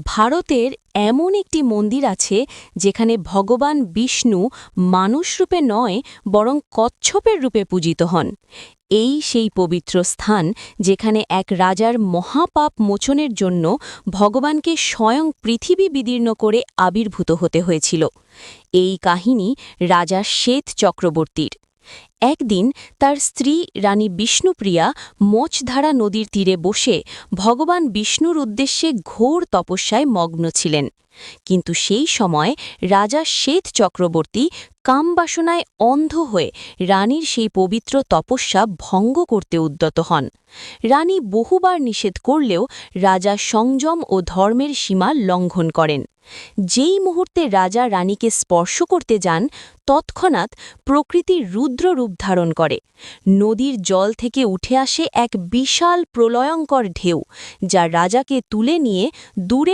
ভারতের এমন একটি মন্দির আছে যেখানে ভগবান বিষ্ণু মানুষরূপে নয় বরং কচ্ছপের রূপে পূজিত হন। এই সেই পবিত্র স্থান যেখানে এক রাজার মহাপাপ মোচনের জন্য ভগবানকে স্বয়ং পৃথিবী বিদীর্ণ করে আবির্ভূত হতে হয়েছিল। এই কাহিনী রাজা শ্বেত চক্রবর্তীর। একদিন তার স্ত্রী রানী বিষ্ণুপ্রিয়া মোচধারা নদীর তীরে বসে ভগবান বিষ্ণুর উদ্দেশ্যে ঘোর তপস্যায় মগ্ন ছিলেন। কিন্তু সেই সময় রাজা শ্বেত চক্রবর্তী কামবাসনায় অন্ধ হয়ে রানীর সেই পবিত্র তপস্যা ভঙ্গ করতে উদ্যত হন। রানী বহুবার নিষেধ করলেও রাজা সংযম ও ধর্মের সীমা লঙ্ঘন করেন। যেই মুহূর্তে রাজা রানীকে স্পর্শ করতে যান, তৎক্ষণাৎ প্রকৃতি রুদ্র রূপ ধারণ করে। নদীর জল থেকে উঠে আসে এক বিশাল প্রলয়ঙ্কর ঢেউ, যা রাজাকে তুলে নিয়ে দূরের